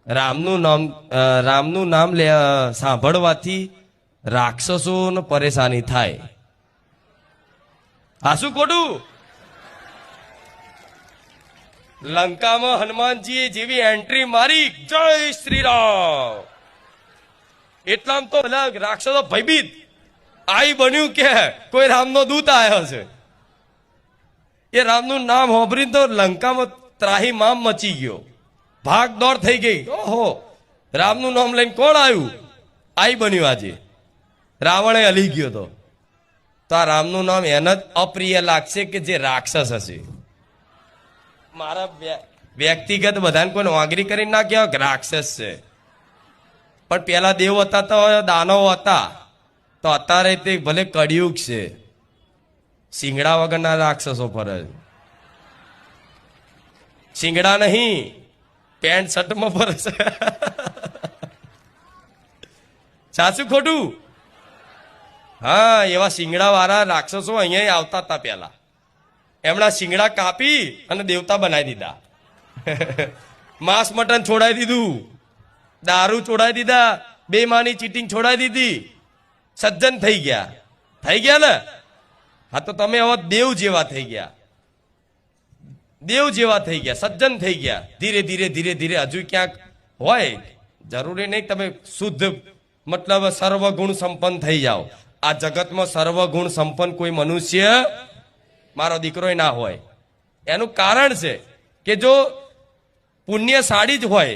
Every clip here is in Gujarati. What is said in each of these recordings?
રામનું નામ સાંભળવાથી રાક્ષસોને પરેશાની થાય. આ શું ખોટું? લંકામાં હનુમાનજીએ જેવી એન્ટ્રી મારી, જય શ્રી રામ, એટલામાં તો બધા રાક્ષસો ભયભીત. આઈ બન્યું કે કોઈ રામનો દૂત આવ્યો છે. એ રામનું નામ હોભરીને તો લંકામાં ત્રાહીમામ મચી ગયો, ભાગ દોડ થઈ ગઈ. ઓહો, રામનું નામ લઈને કોણ આવ્યું? આઈ બન્યું આજે. રાવણે હલી ગયો તો આ રામનું નામ એને જ અપ્રિય લાગશે કે જે રાક્ષસ હશે. મારા વ્યક્તિગત બધાને કોઈ વાંગરી કરીને ના કહેવાય કે રાક્ષસ છે, પણ પેલા દેવ હતા તો દાનવ હતા, તો અત્યારે તે ભલે કળિયુગ છે, શિંગડા વગરના રાક્ષસો પર શિંગડા નહીં, પેન્ટ શર્ટમાં ફરે છે. સાચું ખોટું? હા, એવા શિંગડા વાળા રાક્ષસો અહીંયા આવતા હતા પેલા. એમના શિંગડા કાપી અને દેવતા બનાવી દીધા. માંસ મટન છોડાઈ દીધું, દારૂ છોડાઈ દીધા, બેમાની ચીટિંગ છોડાઈ દીધી, સજ્જન થઈ ગયા ને. હા, તો તમે હવે દેવ જેવા થઈ ગયા, દેવ જેવા થઈ ગયા, સજ્જન થઈ ગયા. ધીરે ધીરે હજુ ક્યાંક હોય, જરૂરી નહીં તમે શુદ્ધ મતલબ સર્વગુણ સંપન્ન થઈ જાઓ. આ જગતમાં સર્વગુણ સંપન્ન કોઈ મનુષ્ય મારો દીકરો ના હોય. એનું કારણ છે કે જો પુણ્યશાળી જ હોય,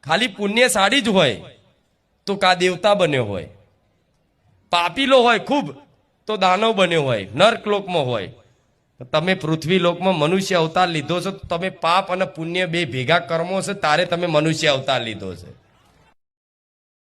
ખાલી પુણ્યશાળી જ હોય તો કા દેવતા બન્યો હોય, પાપીલો હોય ખૂબ તો દાનવ બન્યો હોય, નર્ક લોકમાં હોય. તમે પૃથ્વી લોકમાં મનુષ્ય અવતાર લીધો છો, તો તમે પાપ અને પુણ્ય બે ભેગા કર્મો છે, તારે તમે મનુષ્ય અવતાર લીધો છે.